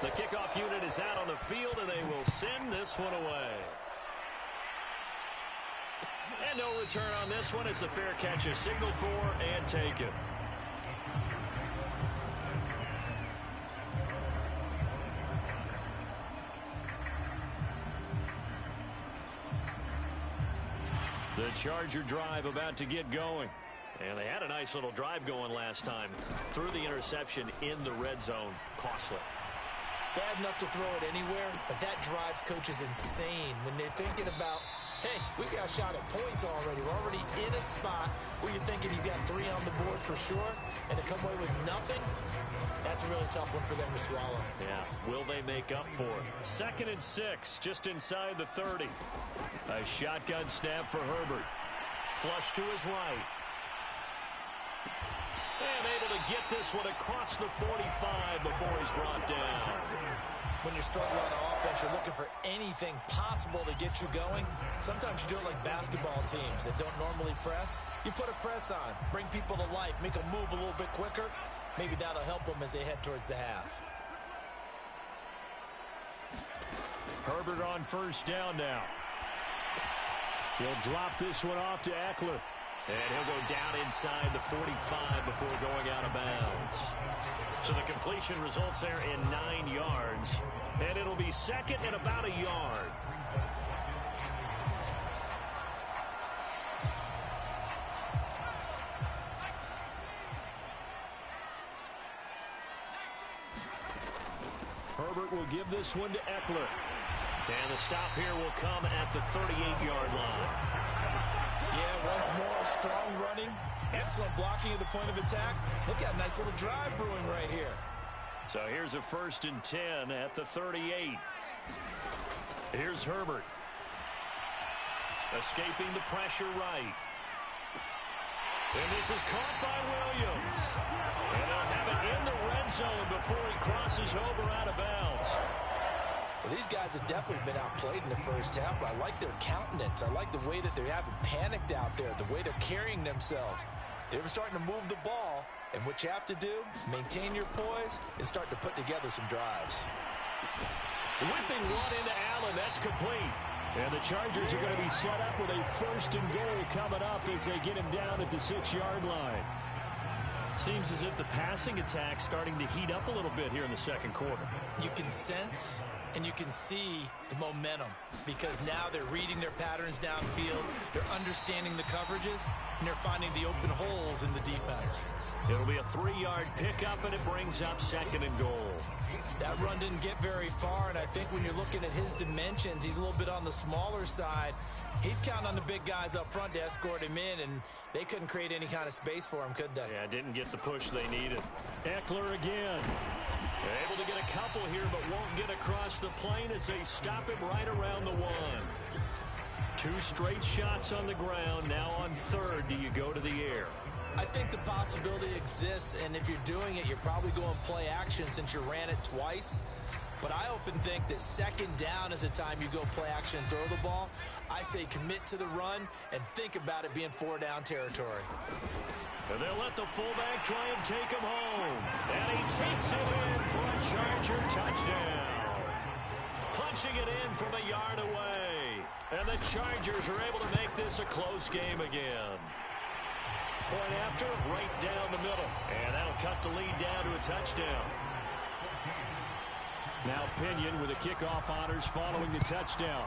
The kickoff unit is out on the field, and they will send this one away. And no return on this one. It's a fair catch, a signal for, and take it. The Charger drive about to get going. And they had a nice little drive going last time. Threw the interception in the red zone. Costly. Bad enough to throw it anywhere, but that drives coaches insane when they're thinking about, hey, we got a shot at points already. We're already in a spot where you're thinking you got 3 on the board for sure, and to come away with nothing, that's a really tough one for them to swallow. Yeah, will they make up for it? 2nd and 6, just inside the 30. A shotgun snap for Herbert. Flush to his right. And able to get this one across the 45 before he's brought down. When you're struggling on offense, you're looking for anything possible to get you going. Sometimes you do it like basketball teams that don't normally press. You put a press on, bring people to life, make them move a little bit quicker. Maybe that'll help them as they head towards the half. Herbert on 1st down now. He'll drop this one off to Eckler. And he'll go down inside the 45 before going out of bounds. So the completion results there in 9 yards. And it'll be 2nd and about a yard. Herbert will give this one to Eckler. And the stop here will come at the 38-yard line. Yeah, once more, strong running, excellent blocking at the point of attack. They've got a nice little drive brewing right here. So here's a 1st and 10 at the 38. Here's Herbert. Escaping the pressure right. And this is caught by Williams. And they'll have it in the red zone before he crosses over out of bounds. Well, these guys have definitely been outplayed in the first half, but I like their countenance. I like the way that they haven't panicked out there, the way they're carrying themselves. They were starting to move the ball, and what you have to do, maintain your poise and start to put together some drives. Whipping one into Allen, that's complete. And the Chargers are going to be set up with a 1st and goal coming up as they get him down at the 6-yard line. Seems as if the passing attack's starting to heat up a little bit here in the 2nd quarter. You can sense and you can see the momentum because now they're reading their patterns downfield, they're understanding the coverages, and they're finding the open holes in the defense. It'll be a 3-yard pickup, and it brings up 2nd and goal. That run didn't get very far, and I think when you're looking at his dimensions, he's a little bit on the smaller side. He's counting on the big guys up front to escort him in, and they couldn't create any kind of space for him, could they? Yeah, didn't get the push they needed. Eckler again. Able to get a couple here, but won't get across the plane as they stop him right around the 1. 2 straight shots on the ground. Now on 3rd, do you go to the air? I think the possibility exists, and if you're doing it, you're probably going play action since you ran it twice. But I often think that 2nd down is a time you go play action and throw the ball. I say commit to the run and think about it being 4-down territory. And they'll let the fullback try and take him home. And he takes it in for a Charger touchdown. Punching it in from a yard away. And the Chargers are able to make this a close game again. Point after, right down the middle. And that'll cut the lead down to a touchdown. Now Pinion with the kickoff honors following the touchdown.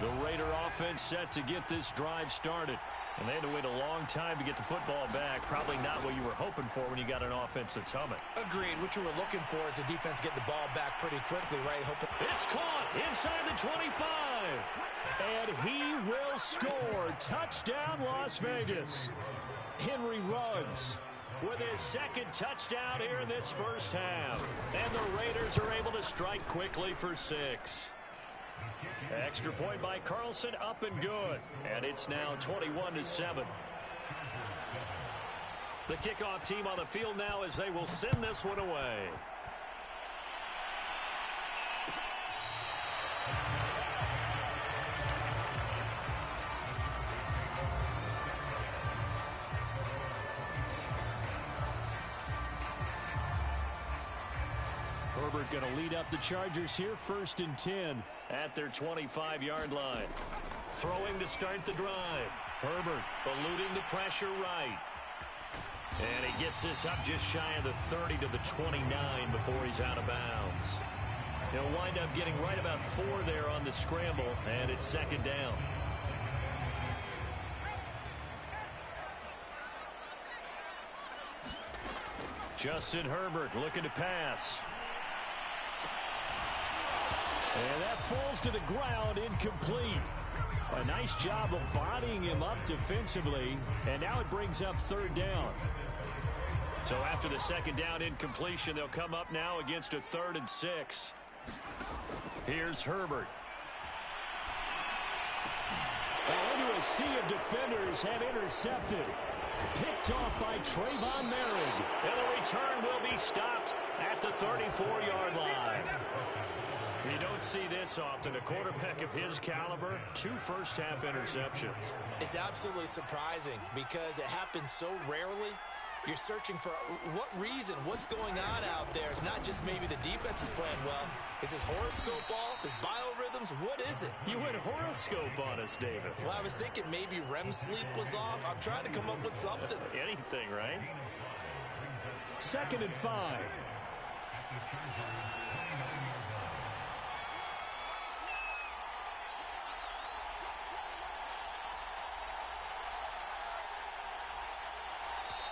The Raider offense set to get this drive started. And they had to wait a long time to get the football back. Probably not what you were hoping for when you got an offense that's humming. Agreed. What you were looking for is the defense getting the ball back pretty quickly, right? It's caught inside the 25. And he will score. Touchdown, Las Vegas. Henry Ruggs with his 2nd touchdown here in this first half. And the Raiders are able to strike quickly for 6. Extra point by Carlson, up and good. And it's now 21-7. The kickoff team on the field now as they will send this one away. Herbert going to lead up the Chargers here, 1st and 10 at their 25-yard line. Throwing to start the drive. Herbert eluding the pressure right. And he gets this up just shy of the 30 to the 29 before he's out of bounds. He'll wind up getting right about 4 there on the scramble, and it's 2nd down. Justin Herbert looking to pass. And that falls to the ground, incomplete. A nice job of bodying him up defensively, and now it brings up 3rd down. So after the 2nd down incompletion, they'll come up now against a 3rd and 6. Here's Herbert. Into a sea of defenders and intercepted. Picked off by Trayvon Merrick. And the return will be stopped at the 34-yard line. You don't see this often. A quarterback of his caliber, 2 first-half interceptions. It's absolutely surprising because it happens so rarely. You're searching for what reason, what's going on out there. It's not just maybe the defense is playing well. Is his horoscope off? His biorhythms? What is it? You went horoscope on us, David. Well, I was thinking maybe REM sleep was off. I'm trying to come up with something. Anything, right? 2nd and 5.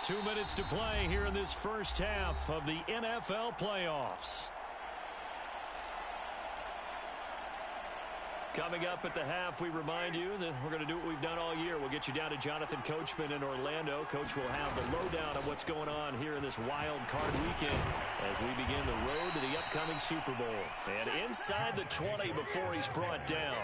Two minutes to play here in this first half of the NFL playoffs. Coming up at the half, we remind you that we're going to do what we've done all year. We'll get you down to Jonathan Coachman in Orlando. Coach will have the lowdown on what's going on here in this wild card weekend as we begin the road to the upcoming Super Bowl. And inside the 20 before he's brought down.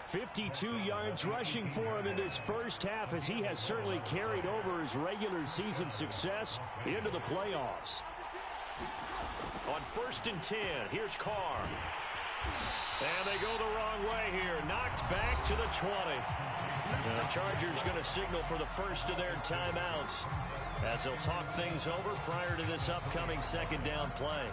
52 yards rushing for him in this first half as he has certainly carried over his regular season success into the playoffs. On 1st and 10, here's Carr. And they go the wrong way here. Knocked back to the 20. And the Chargers going to signal for the first of their timeouts as they'll talk things over prior to this upcoming 2nd down play.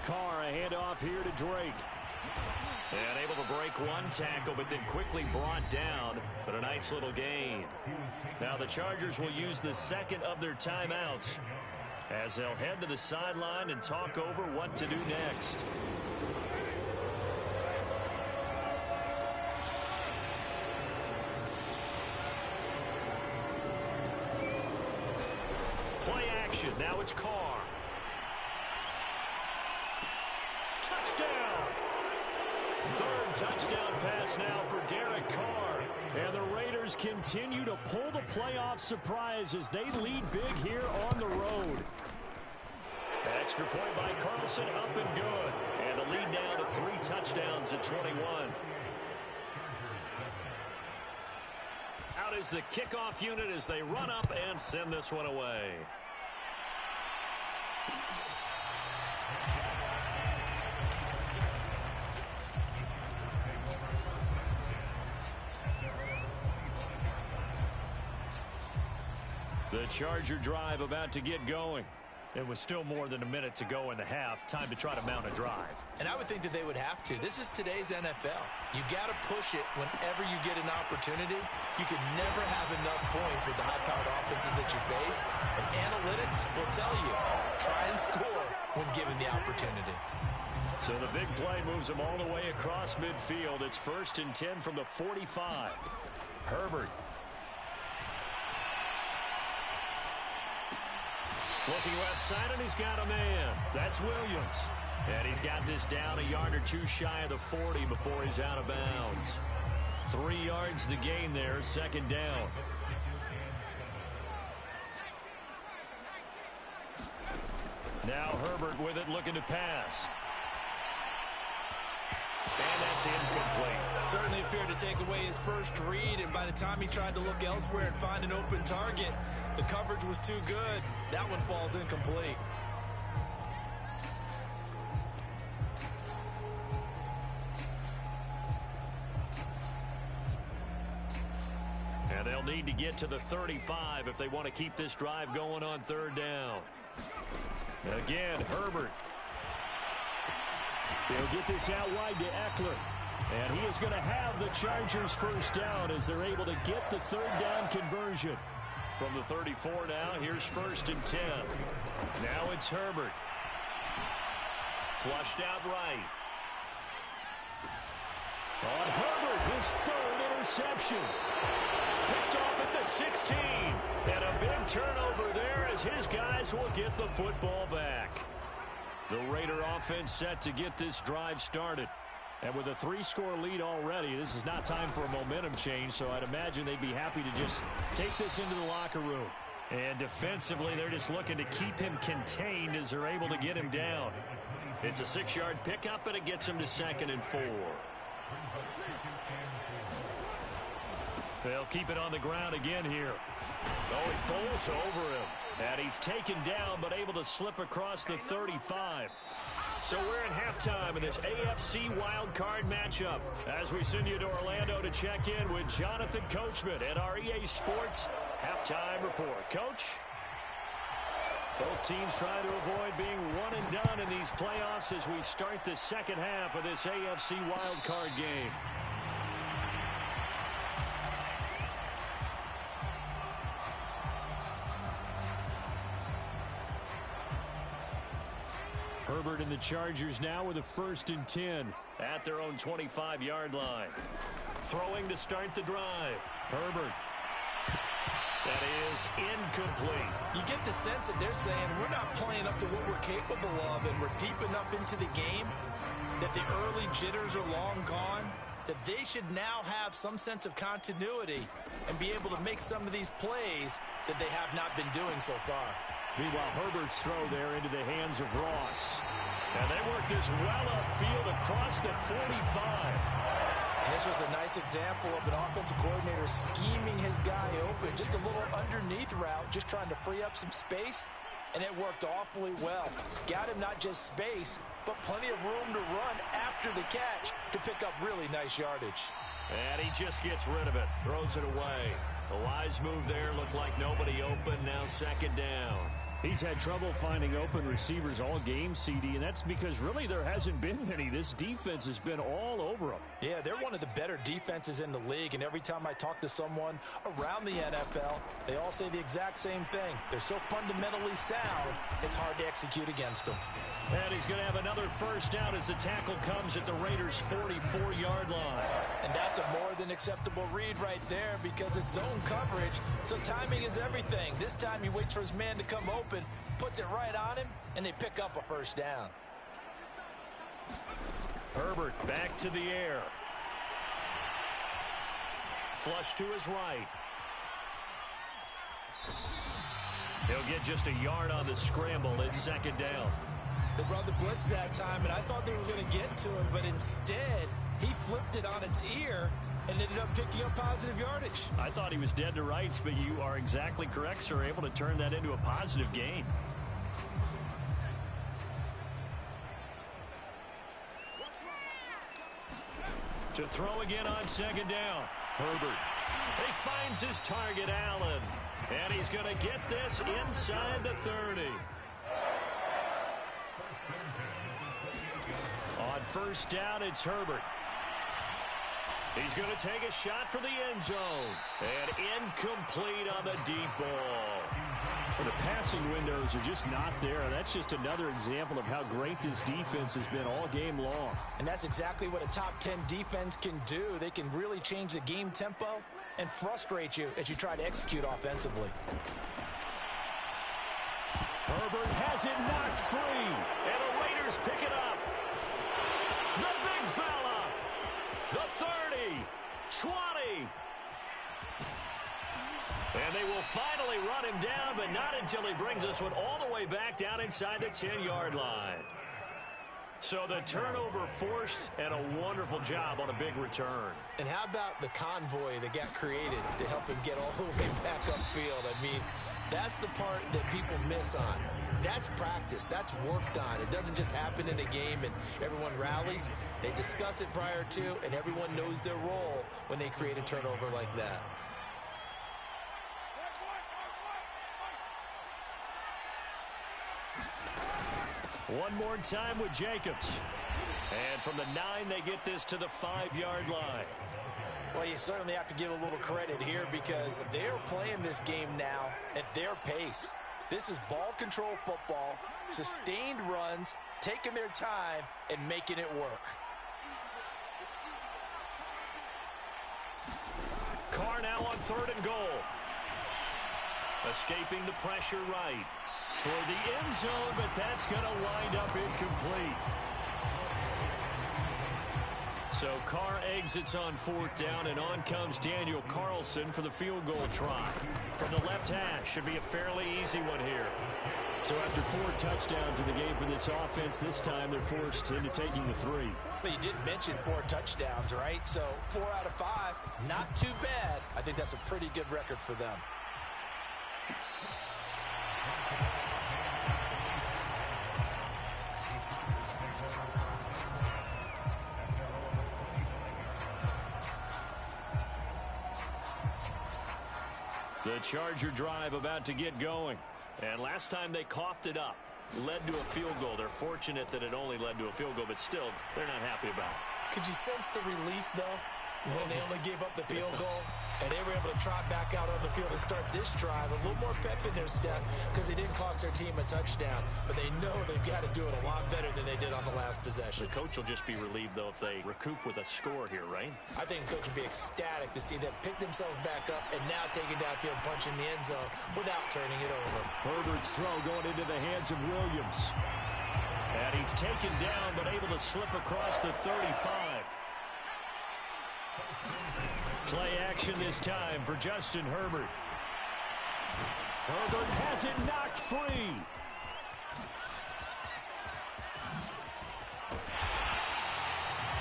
Carr, a handoff here to Drake. And able to break one tackle, but then quickly brought down. But a nice little gain. Now the Chargers will use the 2nd of their timeouts as they'll head to the sideline and talk over what to do next. Play action. Now it's Carr. Touchdown! 3rd touchdown pass now for Derek Carr. And the Raiders continue to pull the playoff surprise as they lead big here on the road. Extra point by Carlson, up and good. And the lead down to 3 touchdowns at 21. Out is the kickoff unit as they run up and send this one away. The Charger drive about to get going. It was still more than a minute to go in the half. Time to try to mount a drive. And I would think that they would have to. This is today's NFL. You got to push it whenever you get an opportunity. You can never have enough points with the high-powered offenses that you face. And analytics will tell you, try and score when given the opportunity. So the big play moves them all the way across midfield. It's 1st and 10 from the 45. Herbert. Looking left side, and he's got a man. That's Williams. And he's got this down a yard or two shy of the 40 before he's out of bounds. 3 yards the gain there, 2nd down. Now Herbert with it, looking to pass. And that's incomplete. Certainly appeared to take away his first read, and by the time he tried to look elsewhere and find an open target, the coverage was too good. That one falls incomplete. And they'll need to get to the 35 if they want to keep this drive going on third down. Again, Herbert. They'll get this out wide to Eckler. And he is going to have the Chargers first down as they're able to get the third down conversion. From the 34 now, here's 1st and 10. Now it's Herbert. Flushed out right. On Herbert, his third interception. Picked off at the 16. And a big turnover there as his guys will get the football back. The Raider offense set to get this drive started. And with a 3-score lead already, this is not time for a momentum change, so I'd imagine they'd be happy to just take this into the locker room. And defensively, they're just looking to keep him contained as they're able to get him down. It's a 6-yard pickup, and it gets him to 2nd and 4. They'll keep it on the ground again here. Oh, he bowls over him. And he's taken down, but able to slip across the 35. So we're at halftime in this AFC wildcard matchup as we send you to Orlando to check in with Jonathan Coachman at our EA Sports Halftime Report. Coach? Both teams trying to avoid being one and done in these playoffs as we start the second half of this AFC wildcard game. Herbert and the Chargers now with a 1st and 10. At their own 25-yard line. Throwing to start the drive. Herbert. That is incomplete. You get the sense that they're saying we're not playing up to what we're capable of, and we're deep enough into the game that the early jitters are long gone, that they should now have some sense of continuity and be able to make some of these plays that they have not been doing so far. Meanwhile, Herbert's throw there into the hands of Ross. And they work this well upfield across the 45. And this was a nice example of an offensive coordinator scheming his guy open. Just a little underneath route, just trying to free up some space, and it worked awfully well. Got him not just space, but plenty of room to run after the catch to pick up really nice yardage. And he just gets rid of it, throws it away. The wise move there, looked like nobody open, now 2nd down. He's had trouble finding open receivers all game, CD, and that's because really there hasn't been many. This defense has been all over them. Yeah, they're one of the better defenses in the league, and every time I talk to someone around the NFL, they all say the exact same thing. They're so fundamentally sound, it's hard to execute against them. And he's going to have another first down as the tackle comes at the Raiders' 44-yard line. And that's a more than acceptable read right there because it's zone coverage, so timing is everything. This time he waits for his man to come open, puts it right on him, and they pick up a first down. Herbert back to the air. Flush to his right. He'll get just a yard on the scramble. It's 2nd down. They brought the blitz that time, and I thought they were going to get to him, but instead he flipped it on its ear and ended up picking up positive yardage. I thought he was dead to rights, but you are exactly correct, sir. Able to turn that into a positive gain. To throw again on 2nd down. Herbert. He finds his target, Allen. And he's going to get this inside the 30. On 1st down, it's Herbert. He's going to take a shot for the end zone. And incomplete on the deep ball. Well, the passing windows are just not there. That's just another example of how great this defense has been all game long. And that's exactly what a top 10 defense can do. They can really change the game tempo and frustrate you as you try to execute offensively. Herbert has it knocked free. And the Raiders pick it up. The big fella. The 30. 20. And they will finally run him down, but not until he brings us one all the way back down inside the 10-yard line. So the turnover forced, and a wonderful job on a big return. And how about the convoy that got created to help him get all the way back upfield? I mean, that's the part that people miss on. That's practice. That's worked on. It doesn't just happen in a game and everyone rallies. They discuss it prior to, and everyone knows their role when they create a turnover like that. One more time with Jacobs. And from the 9, they get this to the 5-yard line. Well, you certainly have to give a little credit here because they're playing this game now at their pace. This is ball control football, sustained runs, taking their time, and making it work. Carr now on 3rd and goal. Escaping the pressure right. Toward the end zone, but that's going to wind up incomplete. So Carr exits on 4th down, and on comes Daniel Carlson for the field goal try. From the left hash, should be a fairly easy one here. So after 4 touchdowns in the game for this offense, this time they're forced into taking the 3. But you did mention 4 touchdowns, right? So 4 out of 5, not too bad. I think that's a pretty good record for them. The Charger drive about to get going. And last time they coughed it up, led to a field goal. They're fortunate that it only led to a field goal, but still, they're not happy about it. Could you sense the relief, though, when they only gave up the field goal? And they were able to trot back out on the field and start this drive. A little more pep in their step because they didn't cost their team a touchdown. But they know they've got to do it a lot better than they did on the last possession. The coach will just be relieved, though, if they recoup with a score here, right? I think the coach will be ecstatic to see them pick themselves back up and now take it downfield and punch in the end zone without turning it over. Herbert's throw going into the hands of Williams. And he's taken down, but able to slip across the 35. Play action this time for Justin Herbert. Herbert has it knocked free.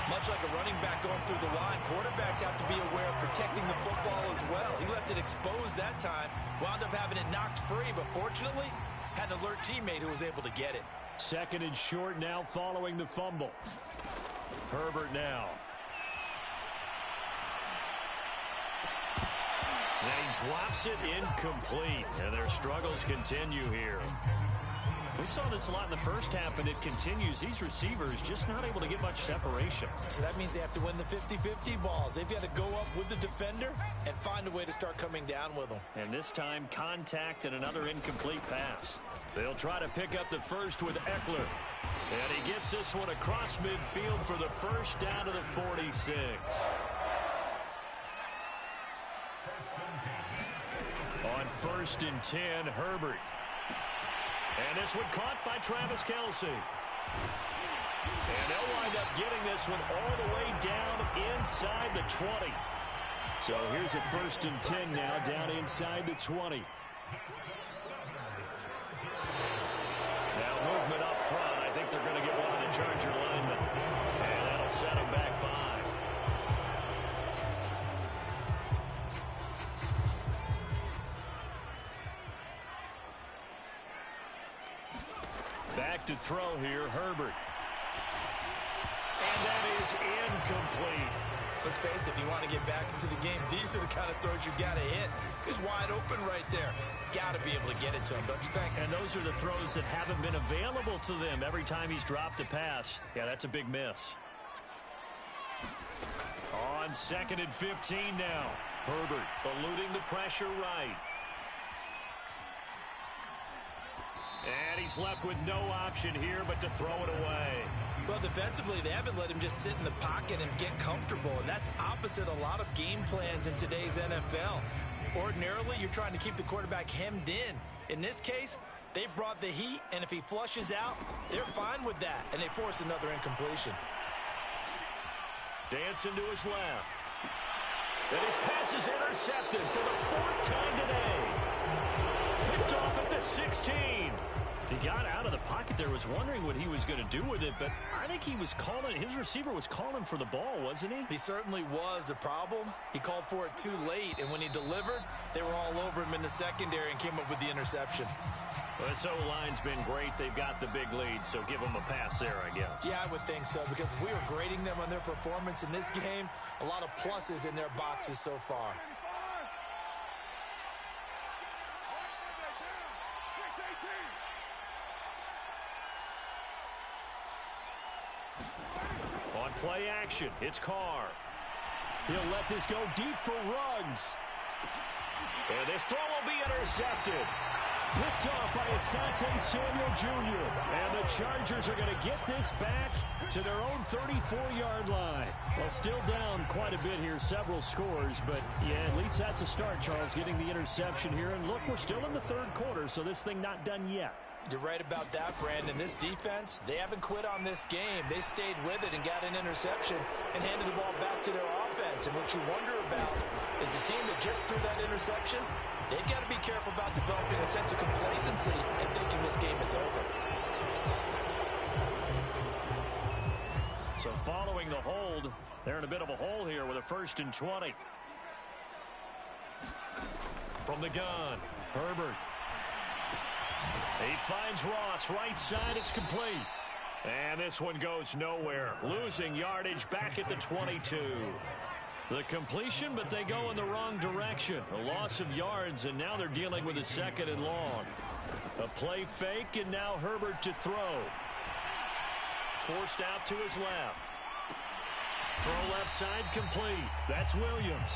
Much like a running back going through the line, quarterbacks have to be aware of protecting the football as well. He left it exposed that time, wound up having it knocked free, but fortunately had an alert teammate who was able to get it. 2nd and short now following the fumble. Herbert now. And he drops it incomplete. And their struggles continue here. We saw this a lot in the first half, and it continues. These receivers just not able to get much separation. So that means they have to win the 50-50 balls. They've got to go up with the defender and find a way to start coming down with them. And this time, contact and another incomplete pass. They'll try to pick up the first with Eckler. And he gets this one across midfield for the first down to the 46. On 1st and 10, Herbert. And this one caught by Travis Kelce. And they'll wind up getting this one all the way down inside the 20. So here's a 1st and 10 now down inside the 20. Now movement up front. I think they're going to get one of the Charger linemen. And that'll set them back 5. Back to throw here, Herbert. And that is incomplete. Let's face it, if you want to get back into the game, these are the kind of throws you got to hit. It's wide open right there. Got to be able to get it to him, don't you think? And those are the throws that haven't been available to them every time he's dropped a pass. Yeah, that's a big miss. On 2nd and 15 now. Herbert eluding the pressure right. And he's left with no option here but to throw it away. Well, defensively, they haven't let him just sit in the pocket and get comfortable, and that's opposite a lot of game plans in today's NFL. Ordinarily, you're trying to keep the quarterback hemmed in. In this case, they brought the heat, and if he flushes out, they're fine with that, and they force another incompletion. Dancing to his left. And his pass is intercepted for the 4th time today. Picked off at the 16. He got out of the pocket there, was wondering what he was going to do with it, but I think he was calling, his receiver was calling for the ball, wasn't he? He certainly was. The problem, he called for it too late, and when he delivered, they were all over him in the secondary and came up with the interception. Well, this O-line's been great. They've got the big lead, so give them a pass there, I guess. Yeah, I would think so, because if we were grading them on their performance in this game, a lot of pluses in their boxes so far. On play action, it's Carr. He'll let this go deep for Ruggs. And this throw will be intercepted. Picked off by Asante Samuel Jr. And the Chargers are going to get this back to their own 34-yard line. Well, still down quite a bit here, several scores, but yeah, at least that's a start, Charles, getting the interception here. And look, we're still in the 3rd quarter, so this thing not done yet. You're right about that, Brandon. This defense, they haven't quit on this game. They stayed with it and got an interception and handed the ball back to their offense. And what you wonder about is the team that just threw that interception, they've got to be careful about developing a sense of complacency and thinking this game is over. So following the hold, they're in a bit of a hole here with a 1st and 20. From the gun, Herbert. He finds Ross, right side, it's complete. And this one goes nowhere, losing yardage back at the 22. The completion, but they go in the wrong direction. A loss of yards, and now they're dealing with a 2nd and long. A play fake, and now Herbert to throw. Forced out to his left. Throw left side complete. That's Williams.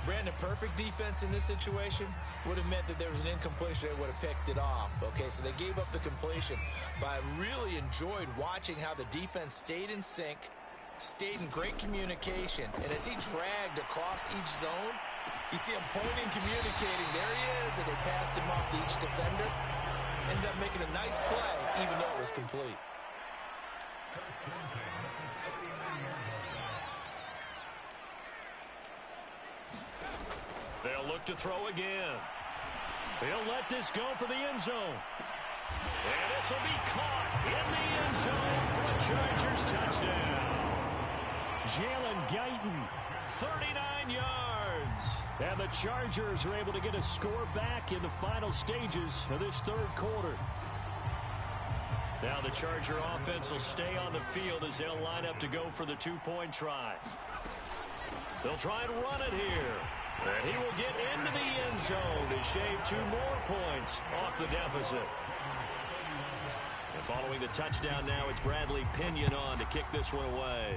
Brandon, perfect defense in this situation would have meant that there was an incompletion. They would have picked it off. Okay, so they gave up the completion. But I really enjoyed watching how the defense stayed in sync, stayed in great communication. And as he dragged across each zone, you see him pointing, communicating. There he is, and they passed him off to each defender. Ended up making a nice play, even though it was complete. They'll look to throw again. He'll let this go for the end zone. And this will be caught in the end zone for a Chargers touchdown. Jalen Guyton, 39 yards. And the Chargers are able to get a score back in the final stages of this 3rd quarter. Now the Charger offense will stay on the field as they'll line up to go for the 2-point try. They'll try and run it here. And he will get into the end zone to shave 2 more points off the deficit. And following the touchdown now, it's Bradley Pinion on to kick this one away.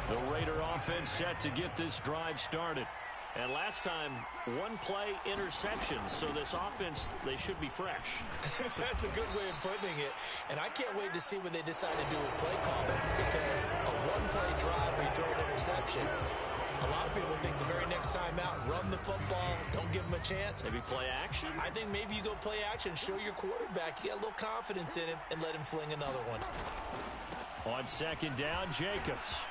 The Raider offense set to get this drive started. And last time, 1-play interception. So this offense, they should be fresh. That's a good way of putting it. And I can't wait to see what they decide to do with play calling, because a 1-play drive where you throw an interception, a lot of people think the very next time out, run the football, don't give them a chance. Maybe play action? I think maybe you go play action, show your quarterback, you get a little confidence in him, and let him fling another one. On 2nd down, Jacobs.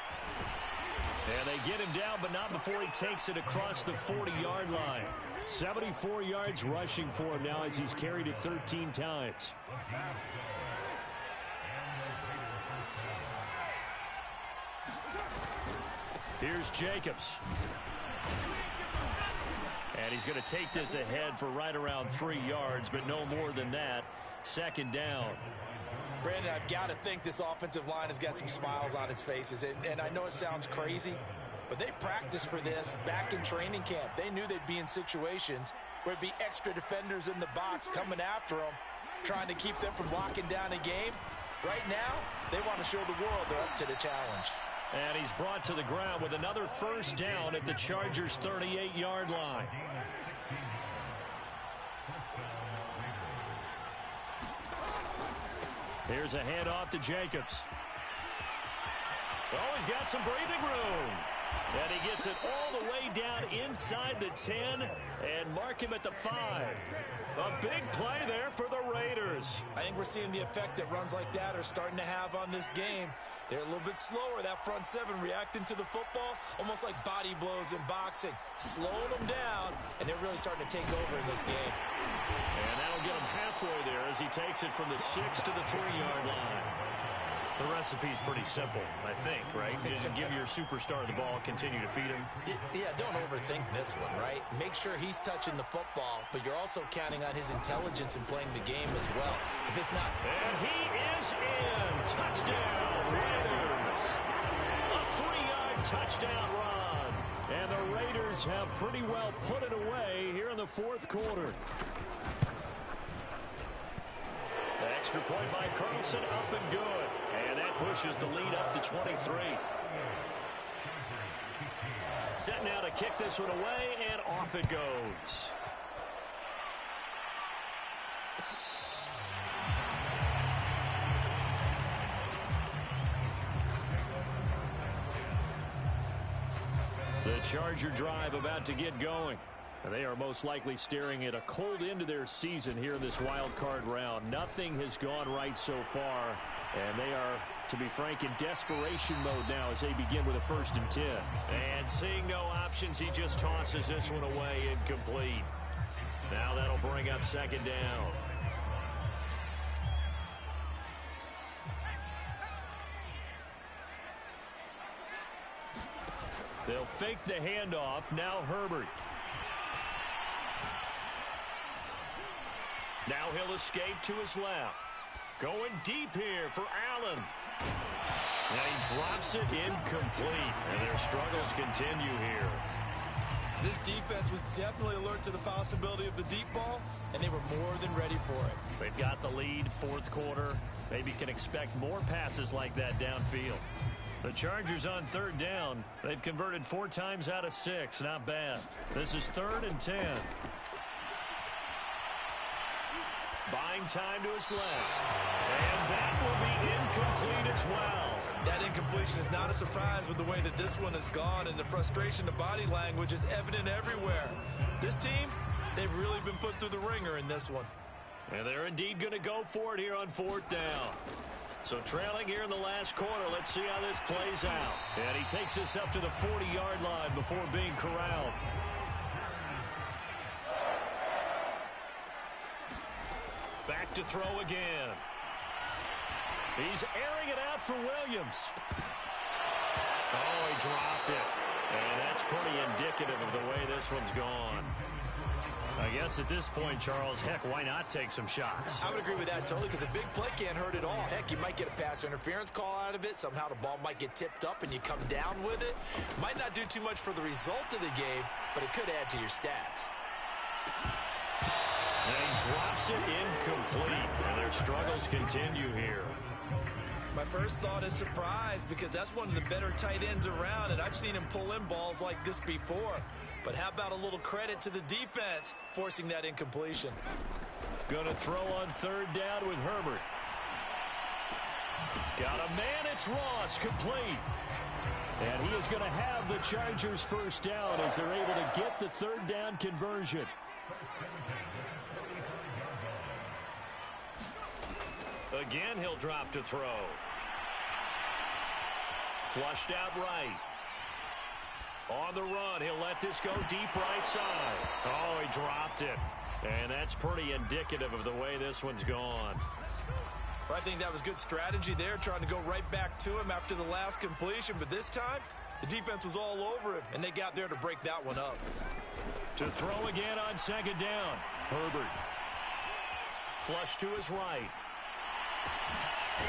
And they get him down, but not before he takes it across the 40-yard line. 74 yards rushing for him now as he's carried it 13 times. Here's Jacobs. And he's going to take this ahead for right around 3 yards, but no more than that. 2nd down. Brandon, I've got to think this offensive line has got some smiles on its faces. And I know it sounds crazy, but they practiced for this back in training camp. They knew they'd be in situations where it'd be extra defenders in the box coming after them, trying to keep them from locking down a game. Right now, they want to show the world they're up to the challenge. And he's brought to the ground with another 1st down at the Chargers' 38-yard line. Here's a handoff to Jacobs. Oh, he's got some breathing room. And he gets it all the way down inside the 10 and mark him at the 5. A big play there for the Raiders. I think we're seeing the effect that runs like that are starting to have on this game. They're a little bit slower, that front seven, reacting to the football, almost like body blows in boxing, slowing them down, and they're really starting to take over in this game. And that'll get him halfway there as he takes it from the 6 to the 3-yard line. The recipe's pretty simple, I think, right? You just give your superstar the ball, continue to feed him. Yeah, don't overthink this one, right? Make sure he's touching the football, but you're also counting on his intelligence in playing the game as well. If it's not... And he is in. Touchdown, Raiders. A 3-yard touchdown run. And the Raiders have pretty well put it away here in the fourth quarter. The extra point by Carlson, up and good. And that pushes the lead up to 23. Set now to kick this one away, and off it goes. The Charger drive about to get going. They are most likely staring at a cold end to their season here in this wild card round. Nothing has gone right so far, and they are, to be frank, in desperation mode now as they begin with a 1st and 10. And seeing no options, he just tosses this one away, incomplete. Now that'll bring up 2nd down. They'll fake the handoff. Now Herbert. Now he'll escape to his left. Going deep here for Allen. And he drops it incomplete. And their struggles continue here. This defense was definitely alert to the possibility of the deep ball, and they were more than ready for it. They've got the lead, 4th quarter. Maybe can expect more passes like that downfield. The Chargers on 3rd down. They've converted 4 times out of 6. Not bad. This is 3rd and 10. Buying time to his left. And that will be incomplete as well. That incompletion is not a surprise with the way that this one has gone, and the frustration of body language is evident everywhere. This team, they've really been put through the ringer in this one. And they're indeed going to go for it here on 4th down. So trailing here in the last quarter, let's see how this plays out. And he takes this up to the 40-yard line before being corralled. Back to throw again. He's airing it out for Williams. Oh, he dropped it. And that's pretty indicative of the way this one's gone. I guess at this point, Charles, heck, why not take some shots? I would agree with that totally, because a big play can't hurt at all. Heck, you might get a pass interference call out of it. Somehow the ball might get tipped up and you come down with it. Might not do too much for the result of the game, but it could add to your stats. And he drops it incomplete. And their struggles continue here. My first thought is surprise, because that's one of the better tight ends around, and I've seen him pull in balls like this before. But how about a little credit to the defense forcing that incompletion? Going to throw on 3rd down with Herbert. Got a man, it's Ross, complete. And he is going to have the Chargers 1st down as they're able to get the 3rd down conversion. Again, he'll drop to throw. Flushed out right. On the run, he'll let this go deep right side. Oh, he dropped it. And that's pretty indicative of the way this one's gone. Well, I think that was good strategy there, trying to go right back to him after the last completion. But this time, the defense was all over him, and they got there to break that one up. To throw again on 2nd down. Herbert. Flush to his right.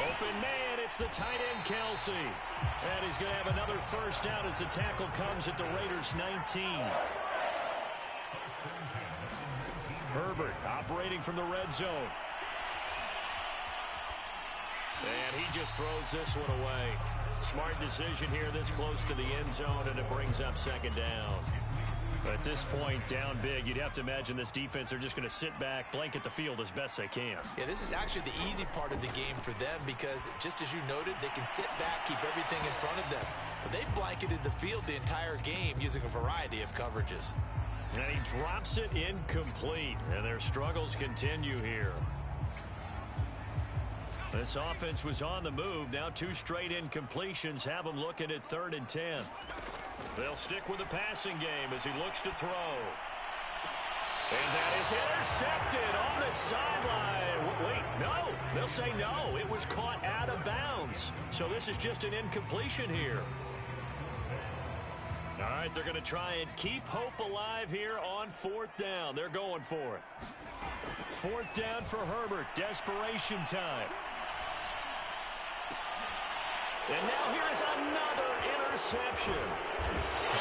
Open man, it's the tight end, Kelsey. And he's going to have another 1st down as the tackle comes at the Raiders' 19. Herbert operating from the red zone. And he just throws this one away. Smart decision here this close to the end zone, and it brings up 2nd down. At this point, down big, you'd have to imagine this defense are just going to sit back, blanket the field as best they can. Yeah, this is actually the easy part of the game for them, because just as you noted, they can sit back, keep everything in front of them. but they blanketed the field the entire game using a variety of coverages. And he drops it incomplete, and their struggles continue here. This offense was on the move. Now 2 straight incompletions have them looking at 3rd and 10. They'll stick with the passing game as he looks to throw. And that is intercepted on the sideline. Wait, no. They'll say no. It was caught out of bounds. So this is just an incompletion here. All right, they're going to try and keep hope alive here on 4th down. They're going for it. 4th down for Herbert. Desperation time. And now here is another interception.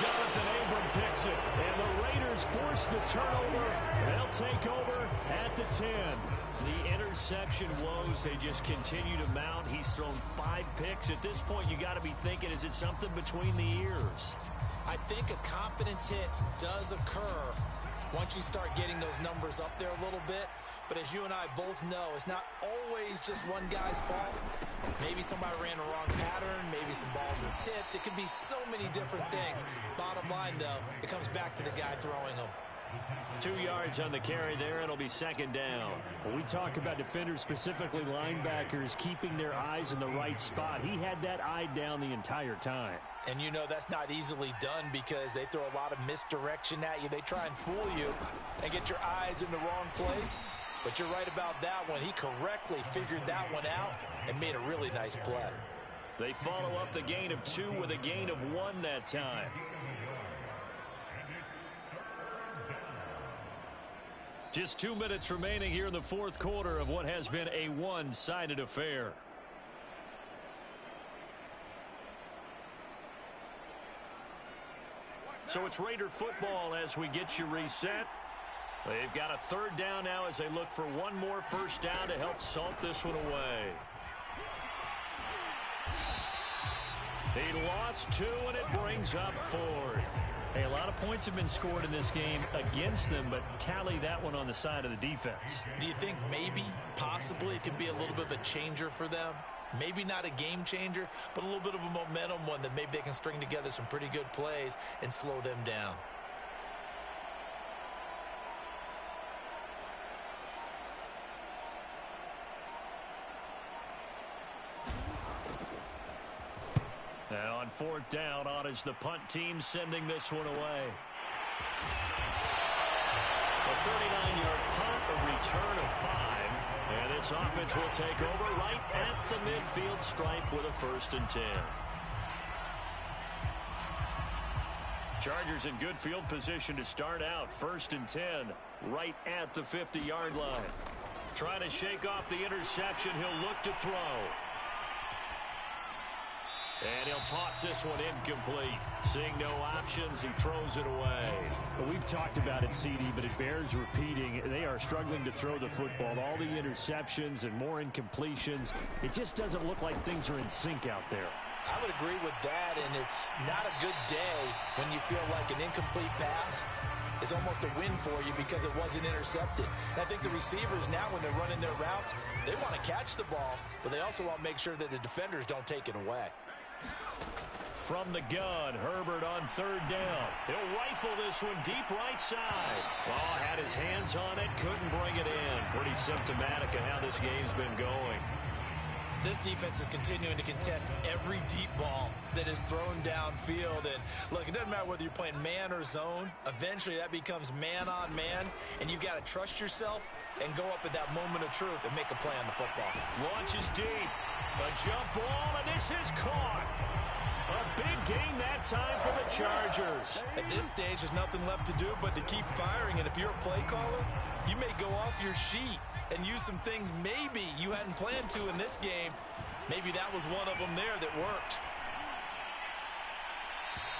Jonathan Abram picks it. And the Raiders force the turnover. They'll take over at the 10. The interception woes, they just continue to mount. He's thrown 5 picks. At this point, you got to be thinking, is it something between the ears? I think a confidence hit does occur once you start getting those numbers up there a little bit. But as you and I both know, it's not always just one guy's fault. Maybe somebody ran the wrong pattern. Maybe some balls were tipped. It could be so many different things. Bottom line, though, it comes back to the guy throwing them. 2 yards on the carry there. It'll be 2nd down. When we talk about defenders, specifically linebackers, keeping their eyes in the right spot. He had that eye down the entire time. And you know that's not easily done because they throw a lot of misdirection at you. They try and fool you and get your eyes in the wrong place. But you're right about that one. He correctly figured that one out and made a really nice play. They follow up the gain of 2 with a gain of 1 that time. Just 2 minutes remaining here in the 4th quarter of what has been a one-sided affair. So it's Raider football as we get you reset. They've got a 3rd down now as they look for one more 1st down to help salt this one away. He lost 2, and it brings up 4th. Hey, a lot of points have been scored in this game against them, but tally that one on the side of the defense. Do you think maybe, possibly, it can be a little bit of a changer for them? Maybe not a game changer, but a little bit of a momentum one that maybe they can string together some pretty good plays and slow them down. Now on 4th down, on is the punt team sending this one away. A 39-yard punt, a return of 5. And this offense will take over right at the midfield stripe with a 1st and 10. Chargers in good field position to start out. 1st and 10, right at the 50-yard line. Trying to shake off the interception. He'll look to throw. And he'll toss this one incomplete. Seeing no options, he throws it away. Well, we've talked about it, CD, but it bears repeating. They are struggling to throw the football. All the interceptions and more incompletions. It just doesn't look like things are in sync out there. I would agree with that, and it's not a good day when you feel like an incomplete pass is almost a win for you because it wasn't intercepted. And I think the receivers now, when they're running their routes, they want to catch the ball, but they also want to make sure that the defenders don't take it away. From the gun, Herbert on 3rd down. He'll rifle this one deep right side. Oh, had his hands on it, couldn't bring it in. Pretty symptomatic of how this game's been going. This defense is continuing to contest every deep ball that is thrown downfield. And look, it doesn't matter whether you're playing man or zone. Eventually that becomes man on man, and you've got to trust yourself and go up at that moment of truth and make a play on the football. Launches deep. A jump ball, and this is caught. A big gain that time for the Chargers. At this stage, there's nothing left to do but to keep firing. And if you're a play caller, you may go off your sheet and use some things maybe you hadn't planned to in this game. Maybe that was one of them there that worked.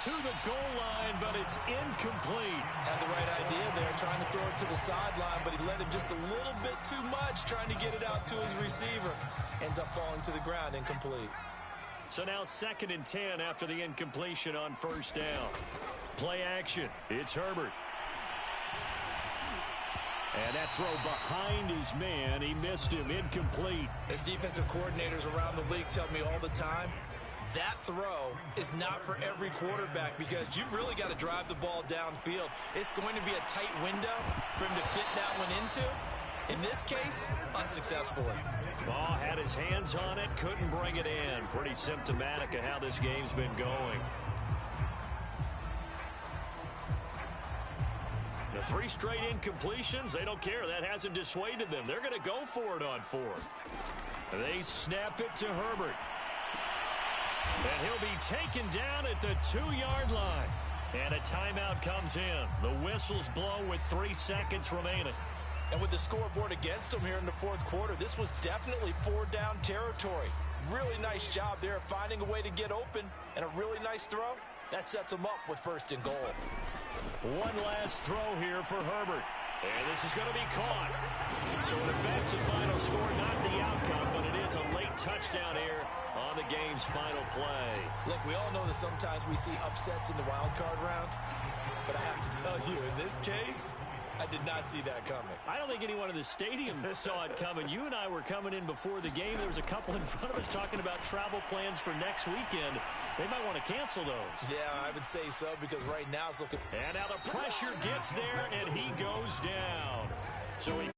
To the goal line, but it's incomplete. Had the right idea there, trying to throw it to the sideline, but he let him just a little bit too much, trying to get it out to his receiver. Ends up falling to the ground, incomplete. So now 2nd and 10 after the incompletion on 1st down. Play action. It's Herbert. And that throw behind his man. He missed him. Incomplete. As defensive coordinators around the league tell me all the time, that throw is not for every quarterback because you've really got to drive the ball downfield. It's going to be a tight window for him to fit that one into. In this case, unsuccessfully. Ball had his hands on it, couldn't bring it in. Pretty symptomatic of how this game's been going. The 3 straight incompletions, they don't care. That hasn't dissuaded them. They're going to go for it on 4th. They snap it to Herbert. And he'll be taken down at the 2-yard line. And a timeout comes in. The whistles blow with 3 seconds remaining. And with the scoreboard against him here in the 4th quarter, this was definitely 4-down territory. Really nice job there of finding a way to get open. And a really nice throw. That sets him up with 1st and goal. One last throw here for Herbert. And this is going to be caught. So an offensive final score, not the outcome, but it is a late touchdown here on the game's final play. Look, we all know that sometimes we see upsets in the wild card round. But I have to tell you, in this case, I did not see that coming. I don't think anyone in the stadium saw it coming. You and I were coming in before the game. There was a couple in front of us talking about travel plans for next weekend. They might want to cancel those. Yeah, I would say so because right now it's looking... And now the pressure gets there, and he goes down. So he